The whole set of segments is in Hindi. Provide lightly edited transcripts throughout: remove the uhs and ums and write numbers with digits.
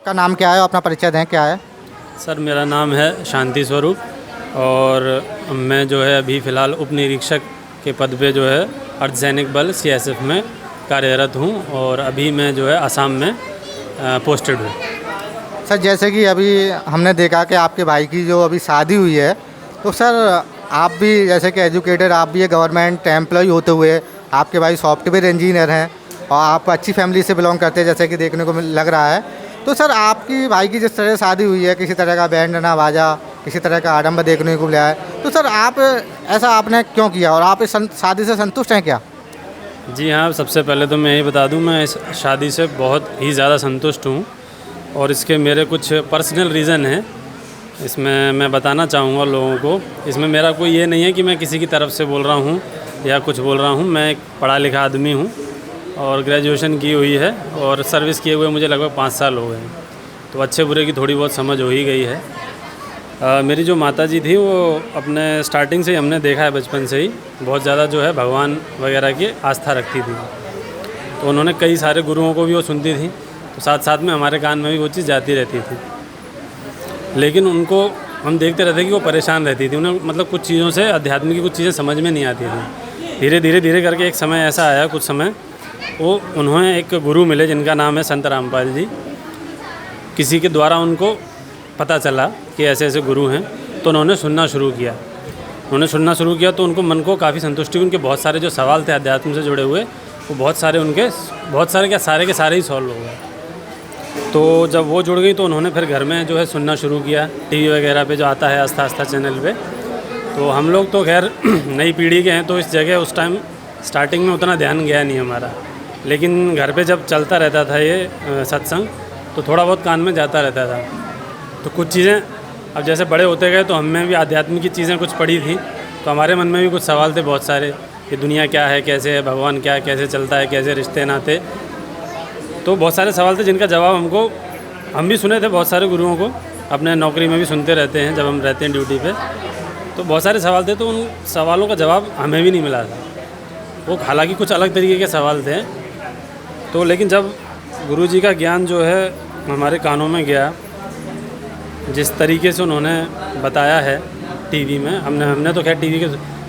का नाम क्या है और अपना परिचय दें क्या है? सर मेरा नाम है शांति स्वरूप और मैं जो है अभी फ़िलहाल उप निरीक्षक के पद पे जो है अर्धसैनिक बल सीएसएफ में कार्यरत हूँ और अभी मैं जो है असम में पोस्टेड हूँ। सर जैसे कि अभी हमने देखा कि आपके भाई की जो अभी शादी हुई है, तो सर आप भी जैसे कि एजुकेटेड, आप भी गवर्नमेंट एम्प्लॉय होते हुए आपके भाई सॉफ्टवेयर इंजीनियर हैं और आप अच्छी फैमिली से बिलोंग करते हैं जैसे कि देखने को लग रहा है। तो सर आपकी भाई की जिस तरह शादी हुई है, किसी तरह का बैंड ना बाजा, किसी तरह का आडंबर देखने को मिला है, तो सर आप ऐसा आपने क्यों किया और आप इस शादी से संतुष्ट हैं क्या? जी हाँ, सबसे पहले तो मैं ये बता दूँ, मैं इस शादी से बहुत ही ज़्यादा संतुष्ट हूँ और इसके मेरे कुछ पर्सनल रीज़न हैं। इसमें मैं बताना चाहूँगा लोगों को। इसमें मेरा कोई ये नहीं है कि मैं किसी की तरफ से बोल रहा हूँ या कुछ बोल रहा हूँ। मैं एक पढ़ा लिखा आदमी हूँ और ग्रेजुएशन की हुई है और सर्विस किए हुए मुझे लगभग 5 साल हो गए हैं, तो अच्छे बुरे की थोड़ी बहुत समझ हो ही गई है। मेरी जो माताजी थी वो अपने स्टार्टिंग से ही हमने देखा है, बचपन से ही बहुत ज़्यादा जो है भगवान वगैरह की आस्था रखती थी। तो उन्होंने कई सारे गुरुओं को भी वो सुनती थी, तो साथ साथ में हमारे कान में भी वो चीज़ जाती रहती थी। लेकिन उनको हम देखते रहते कि वो परेशान रहती थी। उन्हें मतलब कुछ चीज़ों से, अध्यात्म की कुछ चीज़ें समझ में नहीं आती थी। धीरे करके एक समय ऐसा आया, कुछ समय वो उन्होंने एक गुरु मिले जिनका नाम है संत रामपाल जी। किसी के द्वारा उनको पता चला कि ऐसे ऐसे गुरु हैं, तो उन्होंने सुनना शुरू किया। तो उनको मन को काफ़ी संतुष्टि हुई। उनके बहुत सारे जो सवाल थे अध्यात्म से जुड़े हुए, वो बहुत सारे क्या सारे के सारे ही सॉल्व हो गए। तो जब वो जुड़ गई तो उन्होंने फिर घर में जो है सुनना शुरू किया, टीवी वगैरह पे जो आता है आस्था आस्था चैनल पे। तो हम लोग तो खैर नई पीढ़ी के हैं, तो इस जगह उस टाइम स्टार्टिंग में उतना ध्यान गया नहीं हमारा। लेकिन घर पे जब चलता रहता था ये सत्संग, तो थोड़ा बहुत कान में जाता रहता था। तो कुछ चीज़ें अब जैसे बड़े होते गए तो हमें भी आध्यात्मिक की चीज़ें कुछ पढ़ी थी, तो हमारे मन में भी कुछ सवाल थे बहुत सारे कि दुनिया क्या है, कैसे है, भगवान क्या है, कैसे चलता है, कैसे रिश्ते नाते। तो बहुत सारे सवाल थे जिनका जवाब हम भी सुने थे बहुत सारे गुरुओं को, अपने नौकरी में भी सुनते रहते हैं जब हम रहते हैं ड्यूटी पे। तो बहुत सारे सवाल थे, तो उन सवालों का जवाब हमें भी नहीं मिला था। वो हालांकि कुछ अलग तरीके के सवाल थे। तो लेकिन जब गुरुजी का ज्ञान जो है हमारे कानों में गया, जिस तरीके से उन्होंने बताया है टीवी में, हमने तो खैर टीवी के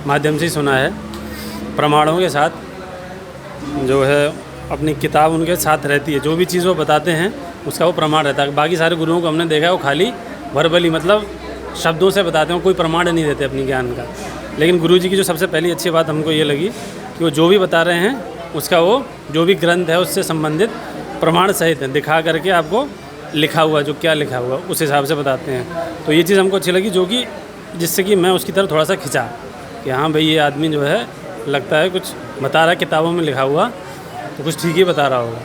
माध्यम से ही सुना है, प्रमाणों के साथ जो है अपनी किताब उनके साथ रहती है। जो भी चीज़ वो बताते हैं उसका वो प्रमाण रहता है। बाकी सारे गुरुओं को हमने देखा है वो खाली वर्बली, मतलब शब्दों से बताते हैं, कोई प्रमाण नहीं देते अपनी ज्ञान का। लेकिन गुरुजी की जो सबसे पहली अच्छी बात हमको ये लगी कि वो जो भी बता रहे हैं उसका वो जो भी ग्रंथ है उससे संबंधित प्रमाण सहित है, दिखा करके आपको लिखा हुआ, जो क्या लिखा हुआ उस हिसाब से बताते हैं। तो ये चीज़ हमको अच्छी लगी, जो कि जिससे कि मैं उसकी तरफ थोड़ा सा खिंचा कि हाँ भाई ये आदमी जो है लगता है कुछ बता रहा है, किताबों में लिखा हुआ तो कुछ ठीक ही बता रहा होगा।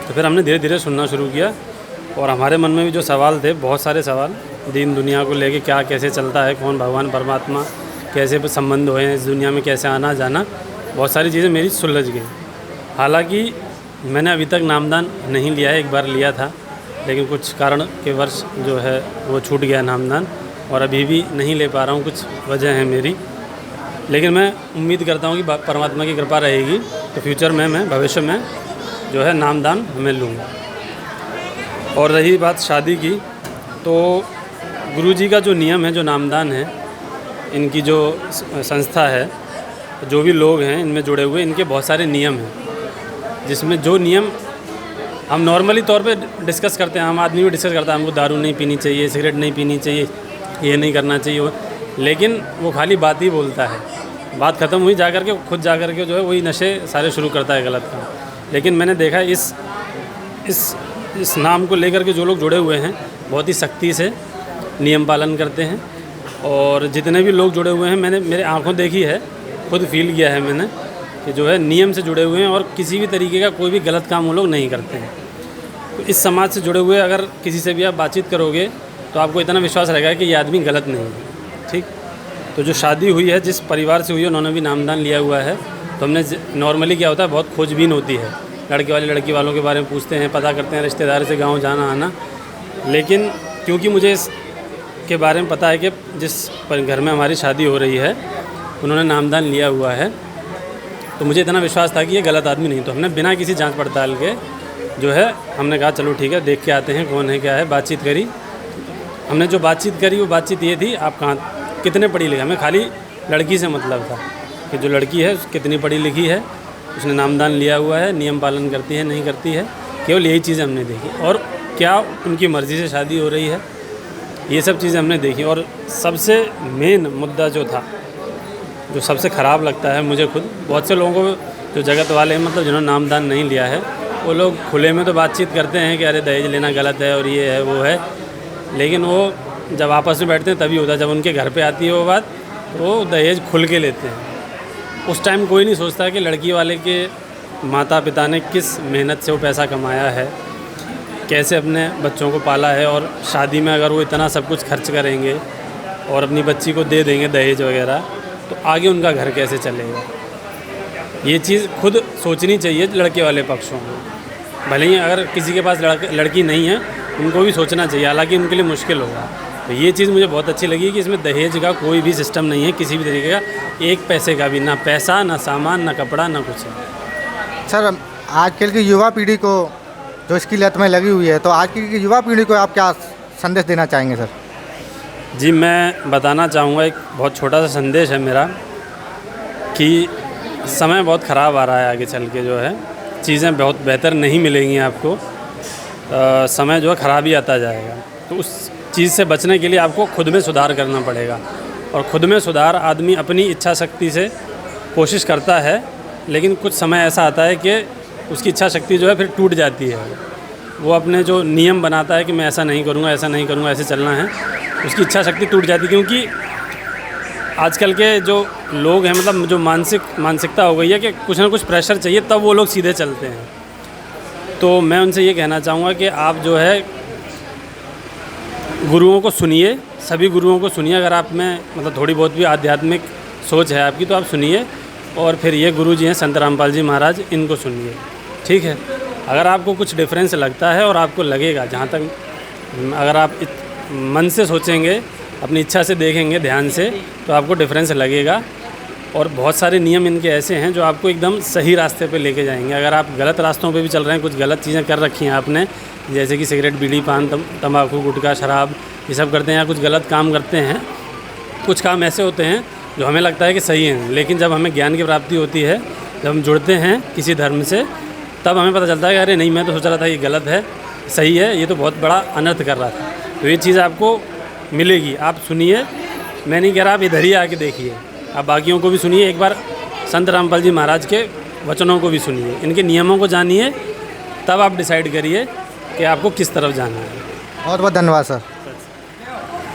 तो फिर हमने धीरे धीरे सुनना शुरू किया और हमारे मन में भी जो सवाल थे, बहुत सारे सवाल, दीन दुनिया को लेके, क्या कैसे चलता है, कौन भगवान परमात्मा, कैसे संबंध हुए हैं इस दुनिया में, कैसे आना जाना, बहुत सारी चीज़ें मेरी सुलझ गई। हालांकि मैंने अभी तक नामदान नहीं लिया है, एक बार लिया था, लेकिन कुछ कारण के वर्ष जो है वो छूट गया नामदान और अभी भी नहीं ले पा रहा हूँ, कुछ वजह है मेरी। लेकिन मैं उम्मीद करता हूँ कि परमात्मा की कृपा रहेगी तो फ्यूचर में मैं भविष्य में जो है नामदान मैं लूँगा। और रही बात शादी की, तो गुरुजी का जो नियम है, जो नामदान है, इनकी जो संस्था है, जो भी लोग हैं इनमें जुड़े हुए, इनके बहुत सारे नियम हैं, जिसमें जो नियम हम नॉर्मली तौर पे डिस्कस करते हैं, आम आदमी भी डिस्कस करता है, हमको दारू नहीं पीनी चाहिए, सिगरेट नहीं पीनी चाहिए, ये नहीं करना चाहिए, लेकिन वो खाली बात ही बोलता है। बात ख़त्म हुई जाकर के खुद जाकर के जो है वही नशे सारे शुरू करता है, गलत काम। लेकिन मैंने देखा इस नाम को लेकर के जो लोग जुड़े हुए हैं बहुत ही सख्ती से नियम पालन करते हैं। और जितने भी लोग जुड़े हुए हैं, मैंने मेरे आँखों देखी है, खुद फील किया है मैंने कि जो है नियम से जुड़े हुए हैं और किसी भी तरीके का कोई भी गलत काम वो लोग नहीं करते हैं। तो इस समाज से जुड़े हुए अगर किसी से भी आप बातचीत करोगे तो आपको इतना विश्वास रहेगा कि ये आदमी गलत नहीं है। ठीक, तो जो शादी हुई है, जिस परिवार से हुई है, उन्होंने भी नामदान लिया हुआ है। तो हमने नॉर्मली क्या होता है, बहुत खोजबीन होती है, लड़के वाले लड़की वालों के बारे में पूछते हैं, पता करते हैं, रिश्तेदार से गाँव जाना आना। लेकिन क्योंकि मुझे इसके बारे में पता है कि जिस घर में हमारी शादी हो रही है उन्होंने नामदान लिया हुआ है, तो मुझे इतना विश्वास था कि ये गलत आदमी नहीं। तो हमने बिना किसी जांच पड़ताल के जो है हमने कहा चलो ठीक है देख के आते हैं कौन है क्या है। बातचीत करी, हमने जो बातचीत करी वो बातचीत ये थी आप कहाँ कितने पढ़ी लिखी, हमें खाली लड़की से मतलब था कि जो लड़की है कितनी पढ़ी लिखी है, उसने नामदान लिया हुआ है, नियम पालन करती है नहीं करती है, केवल यही चीज़ हमने देखी। और क्या उनकी मर्ज़ी से शादी हो रही है, ये सब चीज़ें हमने देखी। और सबसे मेन मुद्दा जो था, जो सबसे ख़राब लगता है मुझे खुद, बहुत से लोगों को जो जगत वाले हैं मतलब जिन्होंने नामदान नहीं लिया है, वो लोग खुले में तो बातचीत करते हैं कि अरे दहेज लेना गलत है और ये है वो है, लेकिन वो जब आपस में बैठते हैं तभी होता है। जब उनके घर पे आती है वो बात, वो दहेज खुल के लेते हैं। उस टाइम कोई नहीं सोचता कि लड़की वाले के माता पिता ने किस मेहनत से वो पैसा कमाया है, कैसे अपने बच्चों को पाला है, और शादी में अगर वो इतना सब कुछ खर्च करेंगे और अपनी बच्ची को दे देंगे दहेज वगैरह, तो आगे उनका घर कैसे चलेगा। ये चीज़ खुद सोचनी चाहिए लड़के वाले पक्षों को। भले ही अगर किसी के पास लड़की नहीं है उनको भी सोचना चाहिए, हालांकि उनके लिए मुश्किल होगा। तो ये चीज़ मुझे बहुत अच्छी लगी कि इसमें दहेज का कोई भी सिस्टम नहीं है किसी भी तरीके का, एक पैसे का भी, ना पैसा ना सामान ना कपड़ा ना कुछ है। सर आजकल की युवा पीढ़ी को जो इसकी लत में लगी हुई है, तो आज की युवा पीढ़ी को आप क्या संदेश देना चाहेंगे सर? जी मैं बताना चाहूँगा, एक बहुत छोटा सा संदेश है मेरा कि समय बहुत ख़राब आ रहा है, आगे चल के जो है चीज़ें बहुत बेहतर नहीं मिलेंगी आपको। समय जो है ख़राब ही आता जाएगा, तो उस चीज़ से बचने के लिए आपको खुद में सुधार करना पड़ेगा। और खुद में सुधार आदमी अपनी इच्छा शक्ति से कोशिश करता है, लेकिन कुछ समय ऐसा आता है कि उसकी इच्छा शक्ति जो है फिर टूट जाती है। वो अपने जो नियम बनाता है कि मैं ऐसा नहीं करूँगा, ऐसा नहीं करूँगा, ऐसे चलना है, उसकी इच्छा शक्ति टूट जाती है। क्योंकि आजकल के जो लोग हैं मतलब जो मानसिकता हो गई है कि कुछ ना कुछ प्रेशर चाहिए तब वो लोग सीधे चलते हैं। तो मैं उनसे ये कहना चाहूँगा कि आप जो है गुरुओं को सुनिए, सभी गुरुओं को सुनिए। अगर आप में मतलब थोड़ी बहुत भी आध्यात्मिक सोच है आपकी तो आप सुनिए, और फिर ये गुरु जी हैं संत रामपाल जी महाराज, इनको सुनिए, ठीक है। अगर आपको कुछ डिफरेंस लगता है और आपको लगेगा, जहाँ तक अगर आप मन से सोचेंगे, अपनी इच्छा से देखेंगे ध्यान से, तो आपको डिफरेंस लगेगा। और बहुत सारे नियम इनके ऐसे हैं जो आपको एकदम सही रास्ते पे लेके जाएंगे। अगर आप गलत रास्तों पे भी चल रहे हैं, कुछ गलत चीज़ें कर रखी हैं आपने, जैसे कि सिगरेट, बीड़ी, पान, तंबाकू, गुटखा, शराब, ये सब करते हैं, या कुछ गलत काम करते हैं, कुछ काम ऐसे होते हैं जो हमें लगता है कि सही हैं, लेकिन जब हमें ज्ञान की प्राप्ति होती है, जब हम जुड़ते हैं किसी धर्म से, तब हमें पता चलता है कि अरे नहीं, मैं तो सोच रहा था ये गलत है, सही है, ये तो बहुत बड़ा अनर्थ कर रहा था। तो ये चीज़ आपको मिलेगी, आप सुनिए। मैं नहीं कह रहा आप इधर ही आके देखिए, आप बाकियों को भी सुनिए, एक बार संत रामपाल जी महाराज के वचनों को भी सुनिए, इनके नियमों को जानिए, तब आप डिसाइड करिए कि आपको किस तरफ जाना है। बहुत बहुत धन्यवाद सर।